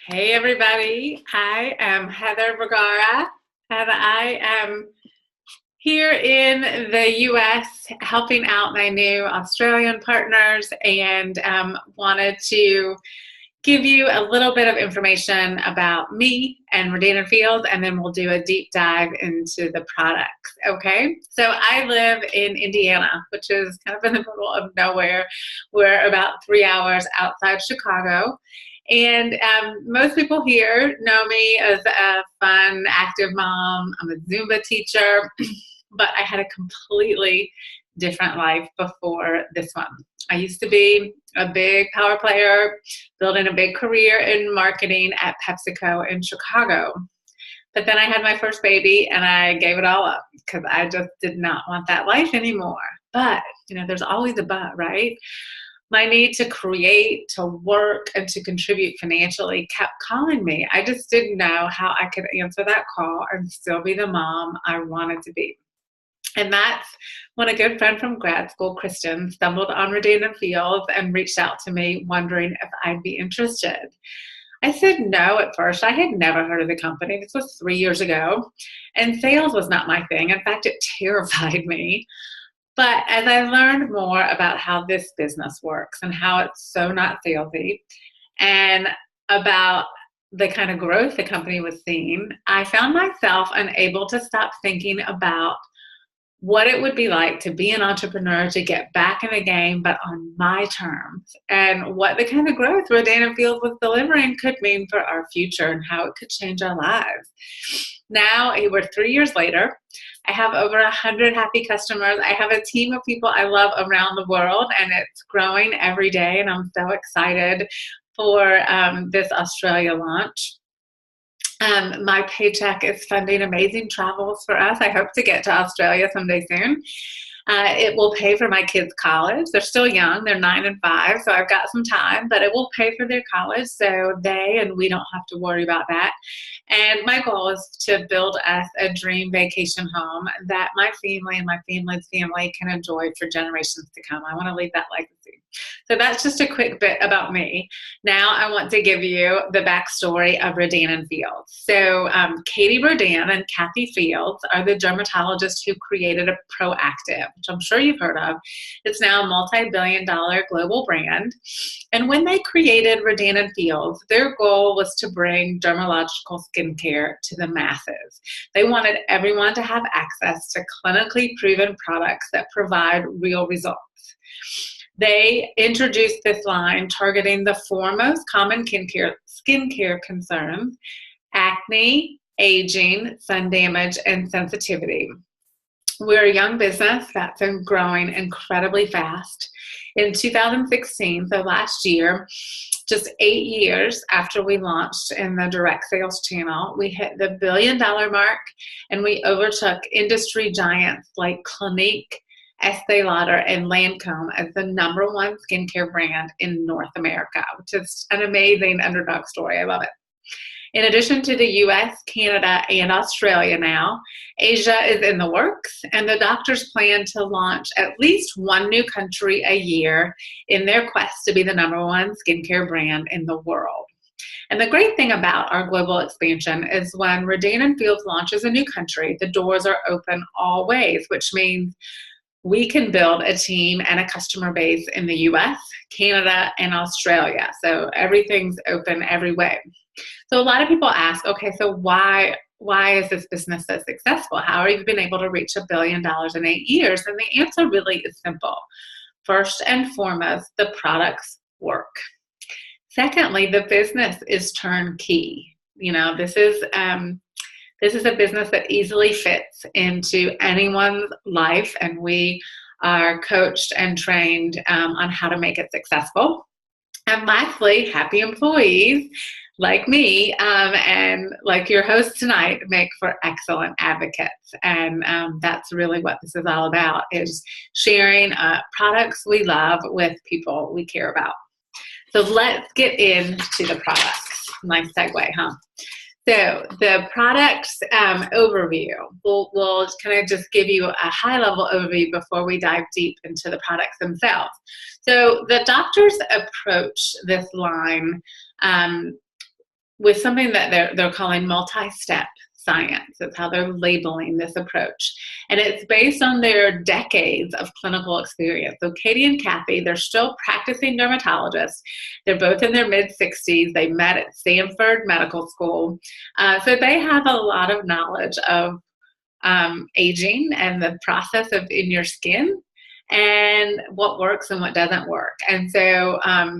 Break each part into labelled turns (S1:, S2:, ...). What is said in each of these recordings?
S1: Hey everybody, I am Heather Vergara and I am here in the US helping out my new Australian partners and wanted to give you a little bit of information about me and Redana Fields, and then we'll do a deep dive into the products. Okay, so I live in Indiana, which is kind of in the middle of nowhere. We're about 3 hours outside Chicago. And most people here know me as a fun, active mom. I'm a Zumba teacher, but I had a completely different life before this one. I used to be a big power player, building a big career in marketing at PepsiCo in Chicago. But then I had my first baby and I gave it all up because I just did not want that life anymore. But, there's always a but, right? My need to create, to work, and to contribute financially kept calling me. I just didn't know how I could answer that call and still be the mom I wanted to be. And that's when a good friend from grad school, Kristen, stumbled on Redana Fields and reached out to me wondering if I'd be interested. I said no at first. I had never heard of the company. This was 3 years ago, and sales was not my thing. In fact, it terrified me. But as I learned more about how this business works and how it's so not salesy and about the kind of growth the company was seeing, I found myself unable to stop thinking about what it would be like to be an entrepreneur, to get back in the game, but on my terms, and what the kind of growth Redana Fields was delivering could mean for our future and how it could change our lives. Now, we're 3 years later. I have over 100 happy customers. I have a team of people I love around the world, and it's growing every day, and I'm so excited for this Australia launch. My paycheck is funding amazing travels for us. I hope to get to Australia someday soon. It will pay for my kids' college. They're still young. They're 9 and 5, so I've got some time, but it will pay for their college so they and we don't have to worry about that. And my goal is to build us a dream vacation home that my family and my family's family can enjoy for generations to come. I want to leave that legacy. So that's just a quick bit about me. Now I want to give you the backstory of Redana Fields. So Katie Rodan and Kathy Fields are the dermatologists who created a Proactive, which I'm sure you've heard of. It's now a multi-billion-dollar global brand. And when they created Redana Fields, their goal was to bring dermatological skincare to the masses. They wanted everyone to have access to clinically proven products that provide real results. They introduced this line targeting the four most common skincare concerns: acne, aging, sun damage, and sensitivity. We're a young business that's been growing incredibly fast. In 2016, so last year, just 8 years after we launched in the direct sales channel, we hit the $1 billion mark, and we overtook industry giants like Clinique, Estee Lauder, and Lancome as the #1 skincare brand in North America, which is an amazing underdog story. I love it. In addition to the US, Canada, and Australia now, Asia is in the works, and the doctors plan to launch at least one new country a year in their quest to be the #1 skincare brand in the world. And the great thing about our global expansion is when Redana Fields launches a new country, the doors are open always, which means we can build a team and a customer base in the US, Canada, and Australia. So everything's open every way. So a lot of people ask, okay, so why is this business so successful? How have you been able to reach $1 billion in 8 years? And the answer really is simple. First and foremost, the products work. Secondly, the business is turnkey. This is a business that easily fits into anyone's life, and we are coached and trained on how to make it successful. And lastly, happy employees like me and like your host tonight make for excellent advocates. And that's really what this is all about, is sharing products we love with people we care about. So let's get into the products. Nice segue, huh? So the products overview, we'll kind of just give you a high-level overview before we dive deep into the products themselves. So the doctors approach this line with something that they're calling multi-step science. That's how they're labeling this approach. And it's based on their decades of clinical experience. So Katie and Kathy, they're still practicing dermatologists. They're both in their mid-60s. They met at Stanford Medical School. So they have a lot of knowledge of aging and the process of in your skin and what works and what doesn't work. And so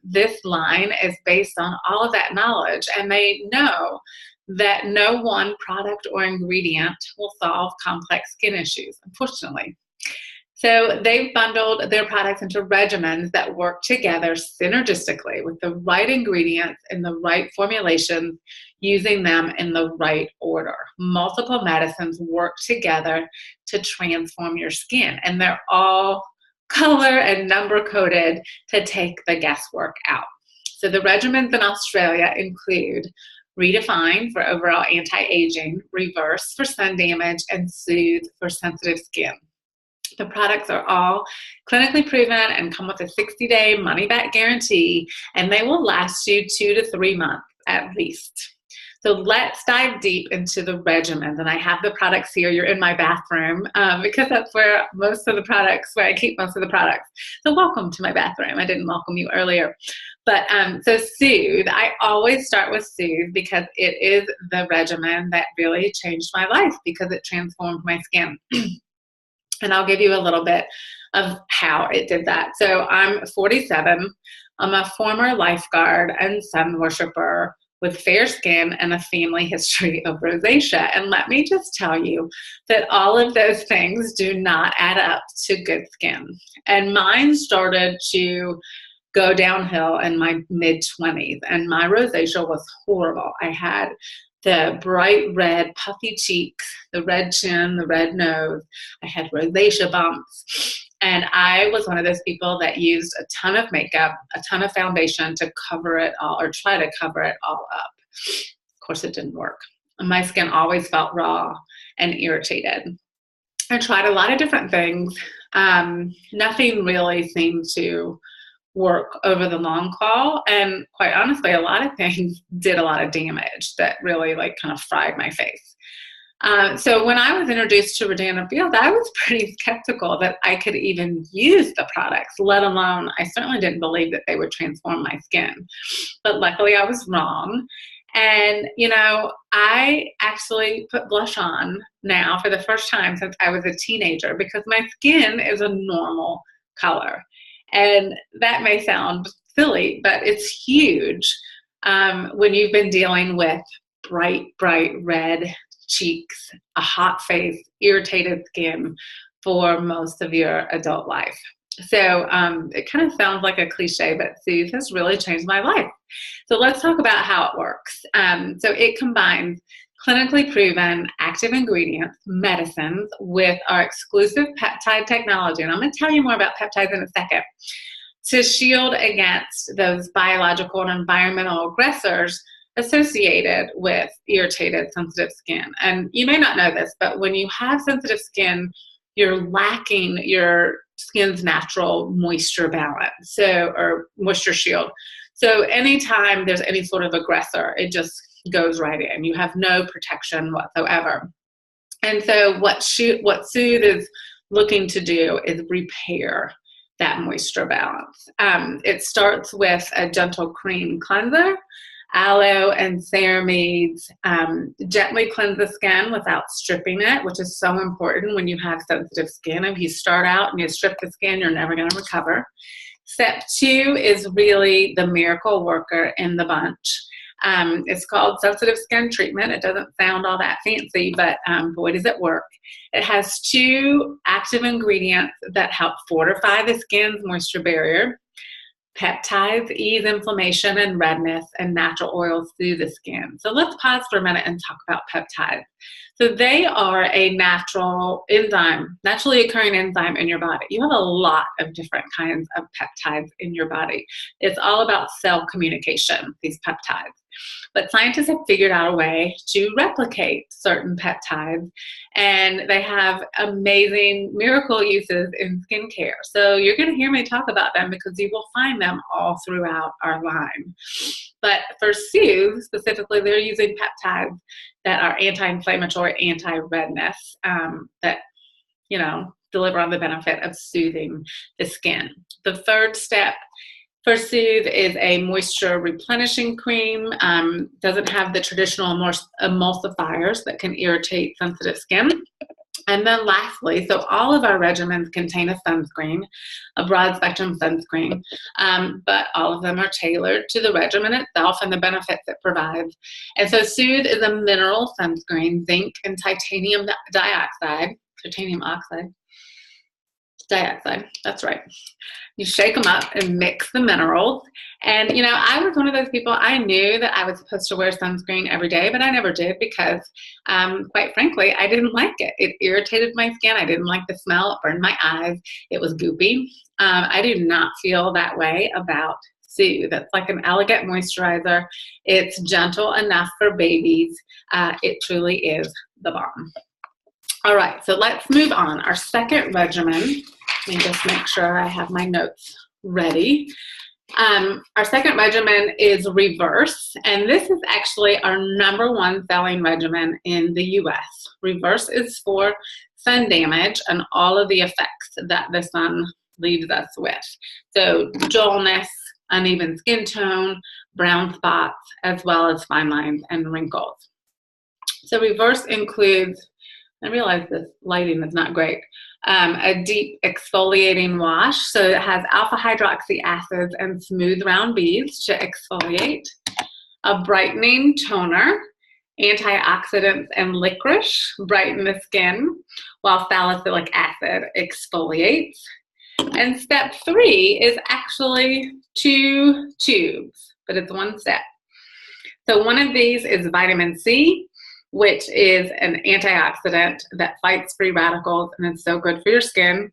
S1: this line is based on all of that knowledge, and they know that no one product or ingredient will solve complex skin issues, unfortunately. So they've bundled their products into regimens that work together synergistically with the right ingredients and the right formulations, using them in the right order. Multiple medicines work together to transform your skin, and they're all color and number coded to take the guesswork out. So the regimens in Australia include Redefine for overall anti-aging, Reverse for sun damage, and Soothe for sensitive skin. The products are all clinically proven and come with a 60-day money-back guarantee, and they will last you 2 to 3 months at least. So let's dive deep into the regimens, and I have the products here. You're in my bathroom because that's where where I keep most of the products. So welcome to my bathroom. I didn't welcome you earlier. But so Soothe, I always start with Soothe because it is the regimen that really changed my life because it transformed my skin. And I'll give you a little bit of how it did that. So I'm 47. I'm a former lifeguard and sun worshiper with fair skin and a family history of rosacea. And let me just tell you that all of those things do not add up to good skin. And mine started to go downhill in my mid-20s, and my rosacea was horrible. I had the bright red puffy cheeks, the red chin, the red nose. I had rosacea bumps. And I was one of those people that used a ton of makeup, a ton of foundation to cover it all, or try to cover it all up. Of course, it didn't work. My skin always felt raw and irritated. I tried a lot of different things. Nothing really seemed to work over the long haul, and quite honestly, a lot of things did a lot of damage that really kind of fried my face. So when I was introduced to Rodana Field, I was pretty skeptical that I could even use the products, let alone I certainly didn't believe that they would transform my skin. But luckily I was wrong. And, I actually put blush on now for the first time since I was a teenager because my skin is a normal color. And that may sound silly, but it's huge when you've been dealing with bright red cheeks, a hot face, irritated skin for most of your adult life. So it kind of sounds like a cliche, but Soothe has really changed my life. So let's talk about how it works. So it combines clinically proven active ingredients, medicines, with our exclusive peptide technology. And I'm going to tell you more about peptides in a second, to shield against those biological and environmental aggressors associated with irritated, sensitive skin. And you may not know this, but when you have sensitive skin, you're lacking your skin's natural moisture balance, or moisture shield. So anytime there's any sort of aggressor, it just goes right in. You have no protection whatsoever. And so what Soothe is looking to do is repair that moisture balance. It starts with a gentle cream cleanser. Aloe and ceramides gently cleanse the skin without stripping it, which is so important when you have sensitive skin. If you start out and you strip the skin, you're never going to recover. Step 2 is really the miracle worker in the bunch. It's called sensitive skin treatment. It doesn't sound all that fancy, but boy, does it work. It has 2 active ingredients that help fortify the skin's moisture barrier. Peptides ease inflammation and redness, and natural oils soothe the skin. So let's pause for a minute and talk about peptides. So they are a natural enzyme, naturally occurring enzyme in your body. You have a lot of different kinds of peptides in your body. It's all about cell communication, these peptides. But scientists have figured out a way to replicate certain peptides, and they have amazing miracle uses in skincare. So you're going to hear me talk about them because you will find them all throughout our line. But for Soothe, specifically, they're using peptides that are anti-inflammatory, anti-redness, that, you know, deliver on the benefit of soothing the skin. The third step for Soothe is a moisture replenishing cream. Doesn't have the traditional emulsifiers that can irritate sensitive skin. And then lastly, so all of our regimens contain a sunscreen, a broad spectrum sunscreen, but all of them are tailored to the regimen itself and the benefits it provides. And so Soothe is a mineral sunscreen, zinc and titanium dioxide, that's right. You shake them up and mix the minerals. And, you know, I was one of those people, I knew that I was supposed to wear sunscreen every day, but I never did because, quite frankly, I didn't like it. It irritated my skin. I didn't like the smell. It burned my eyes. It was goopy. I do not feel that way about Soothe. It's like an elegant moisturizer. It's gentle enough for babies. It truly is the bomb. All right, so let's move on. Our second regimen, let me just make sure I have my notes ready. Our second regimen is Reverse, and this is actually our #1 selling regimen in the US. Reverse is for sun damage and all of the effects that the sun leaves us with. So dullness, uneven skin tone, brown spots, as well as fine lines and wrinkles. So Reverse includes, I realize this lighting is not great, a deep exfoliating wash. So it has alpha hydroxy acids and smooth round beads to exfoliate, a brightening toner, antioxidants and licorice brighten the skin, while salicylic acid exfoliates. And step 3 is actually 2 tubes, but it's 1 step. So one of these is vitamin C, which is an antioxidant that fights free radicals, and it's so good for your skin.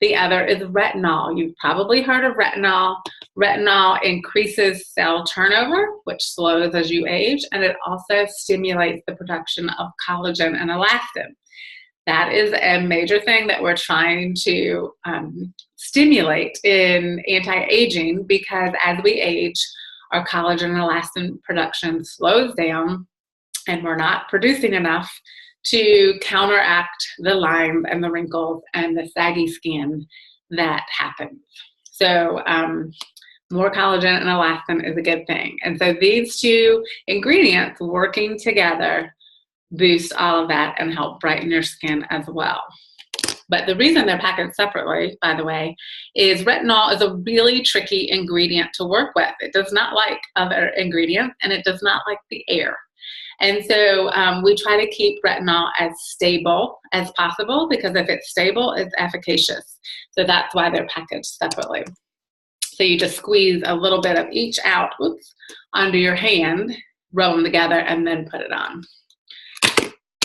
S1: The other is retinol. You've probably heard of retinol. Retinol increases cell turnover, which slows as you age, and it also stimulates the production of collagen and elastin. That is a major thing that we're trying to stimulate in anti-aging, because as we age, our collagen and elastin production slows down, and we're not producing enough to counteract the lines and the wrinkles and the saggy skin that happens. So more collagen and elastin is a good thing. And so these 2 ingredients working together boost all of that and help brighten your skin as well. But the reason they're packaged separately, by the way, is retinol is a really tricky ingredient to work with. It does not like other ingredients, and it does not like the air. And so we try to keep retinol as stable as possible, because if it's stable, it's efficacious. So that's why they're packaged separately. So you just squeeze a little bit of each out, onto your hand, roll them together, and then put it on.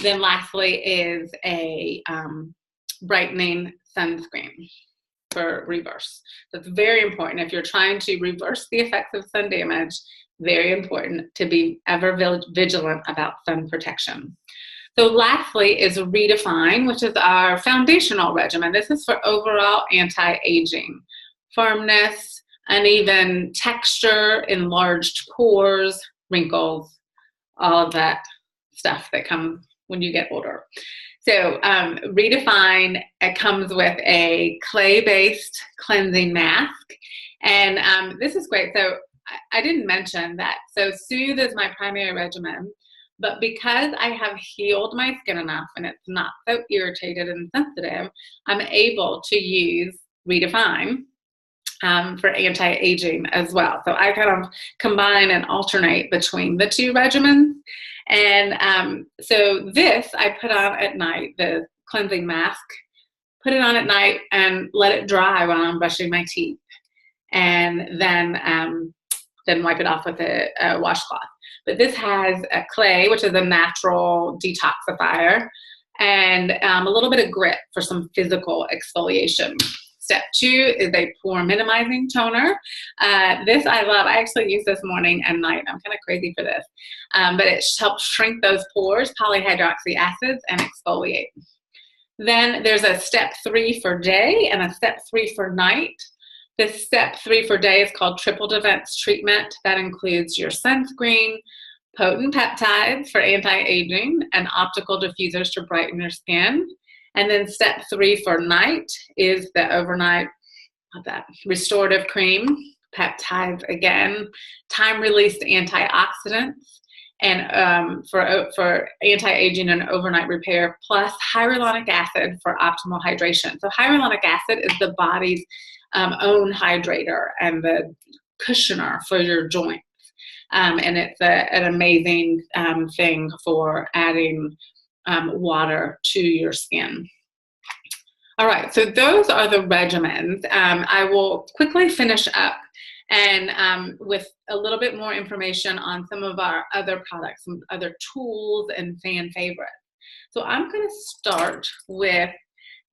S1: Then lastly is a brightening sunscreen for Reverse. So it's very important if you're trying to reverse the effects of sun damage. Very important to be ever vigilant about sun protection. So lastly is Redefine, which is our foundational regimen. This is for overall anti-aging. Firmness, uneven texture, enlarged pores, wrinkles, all of that stuff that comes when you get older. So Redefine comes with a clay-based cleansing mask. And this is great. So I didn't mention that. So Soothe is my primary regimen, but because I have healed my skin enough and it's not so irritated and sensitive, I'm able to use Redefine for anti-aging as well. So I kind of combine and alternate between the 2 regimens. And so this I put on at night, the cleansing mask, put it on at night and let it dry while I'm brushing my teeth. And then wipe it off with a washcloth. But this has a clay, which is a natural detoxifier, and a little bit of grit for some physical exfoliation. Step 2 is a pore minimizing toner. This I love. I actually use this morning and night. I'm kind of crazy for this. But it helps shrink those pores, polyhydroxy acids, and exfoliate. Then there's a step 3 for day and a step 3 for night. The step 3 for day is called triple defense treatment. That includes your sunscreen, potent peptides for anti-aging, and optical diffusers to brighten your skin. And then step 3 for night is the overnight restorative cream, peptides again, time-released antioxidants, and for anti-aging and overnight repair, plus hyaluronic acid for optimal hydration. So hyaluronic acid is the body's own hydrator and the cushioner for your joints. And it's an amazing thing for adding water to your skin. All right, so those are the regimens. I will quickly finish up and with a little bit more information on some of our other products, some other tools and fan favorites. So I'm going to start with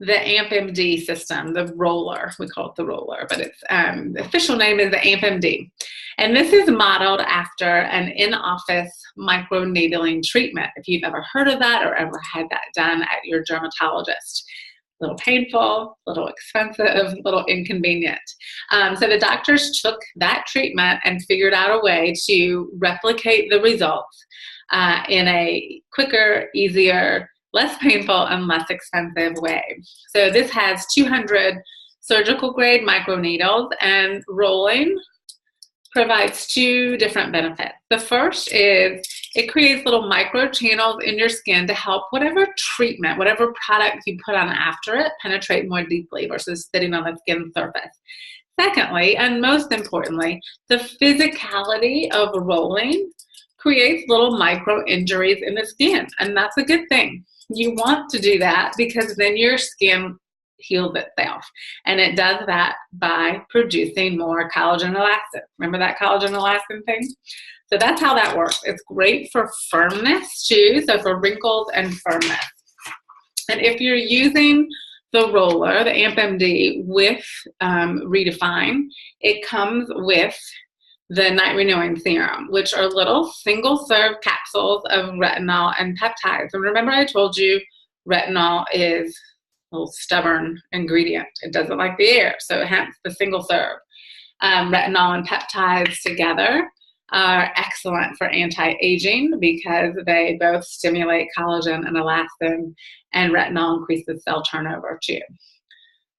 S1: the AmpMD system, the roller. We call it the roller, but its the official name is the AmpMD. And this is modeled after an in-office microneedling treatment, if you've ever heard of that or ever had that done at your dermatologist. A little painful, a little expensive, a little inconvenient. So the doctors took that treatment and figured out a way to replicate the results in a quicker, easier, less painful, and less expensive way. So this has 200 surgical grade microneedles, and rolling provides 2 different benefits. The first is it creates little micro channels in your skin to help whatever treatment, whatever product you put on after it penetrate more deeply versus sitting on the skin surface. Secondly, and most importantly, the physicality of rolling creates little micro injuries in the skin, and that's a good thing. You want to do that because then your skin heals itself, and it does that by producing more collagen elastin. Remember that collagen elastin thing? So that's how that works. It's great for firmness too, so for wrinkles and firmness. And if you're using the roller, the AmpMD with Redefine, it comes with the night renewing serum, which are little single serve capsules of retinol and peptides. And remember I told you retinol is a little stubborn ingredient. It doesn't like the air, so hence the single serve. Retinol and peptides together are excellent for anti-aging because they both stimulate collagen and elastin, and retinol increases cell turnover too.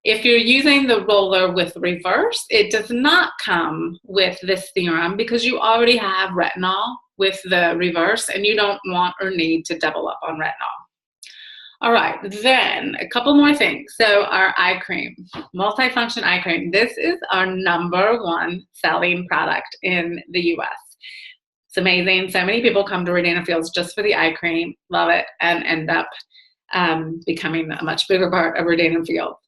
S1: If you're using the roller with reverse, it does not come with this serum because you already have retinol with the reverse and you don't want or need to double up on retinol. All right, then a couple more things. So our eye cream, multifunction eye cream. This is our #1 selling product in the US. It's amazing. So many people come to Redana Fields just for the eye cream, love it, and end up becoming a much bigger part of Redana Fields.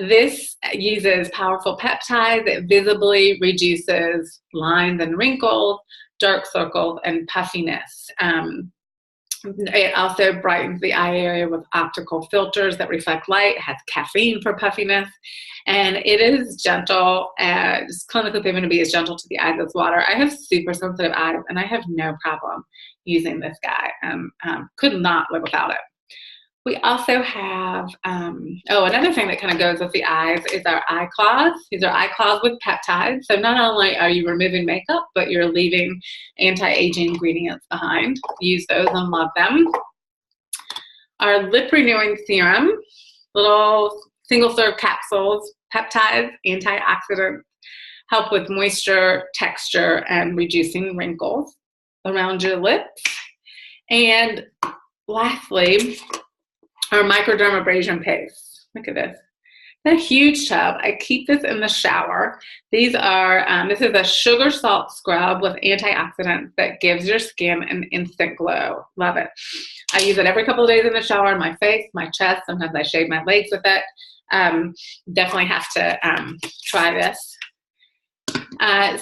S1: This uses powerful peptides. It visibly reduces lines and wrinkles, dark circles, and puffiness. It also brightens the eye area with optical filters that reflect light. It has caffeine for puffiness, and it is gentle. It's clinically proven to be as gentle to the eyes as water. I have super sensitive eyes, and I have no problem using this guy. Could not live without it. We also have, another thing that kind of goes with the eyes is our eye cloths. These are eye cloths with peptides. So not only are you removing makeup, but you're leaving anti-aging ingredients behind. Use those and love them. Our lip renewing serum, little single serve capsules, peptides, antioxidants, help with moisture, texture, and reducing wrinkles around your lips. And lastly, our microdermabrasion paste. Look at this. It's a huge tub. I keep this in the shower. These are, this is a sugar salt scrub with antioxidants that gives your skin an instant glow. Love it. I use it every couple of days in the shower on my face, my chest. Sometimes I shave my legs with it. Definitely have to try this.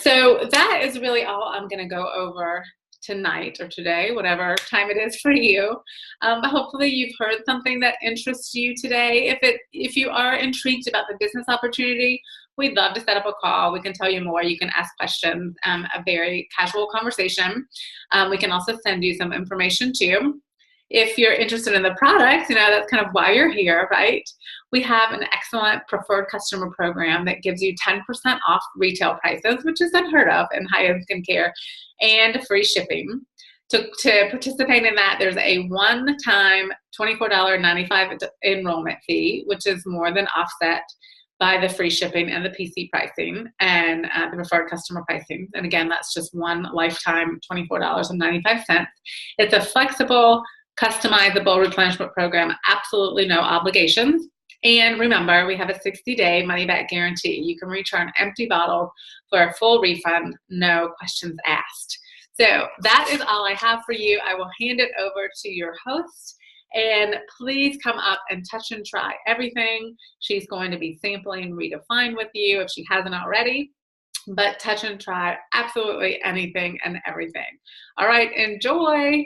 S1: So that is really all I'm going to go over tonight or today, whatever time it is for you. Hopefully you've heard something that interests you today. If you are intrigued about the business opportunity, we'd love to set up a call. We can tell you more. You can ask questions, a very casual conversation. We can also send you some information too. If you're interested in the product, that's kind of why you're here, right? We have an excellent preferred customer program that gives you 10% off retail prices, which is unheard of in high-end skincare, and free shipping. To participate in that, there's a one-time $24.95 enrollment fee, which is more than offset by the free shipping and the PC pricing and the preferred customer pricing. And again, that's just one lifetime $24.95. It's a flexible, customizable replenishment program, absolutely no obligations. And remember, we have a 60-day money-back guarantee. You can return empty bottles for a full refund, no questions asked. So that is all I have for you. I will hand it over to your host. And please come up and touch and try everything. She's going to be sampling Redefine with you if she hasn't already. But touch and try absolutely anything and everything. All right, enjoy.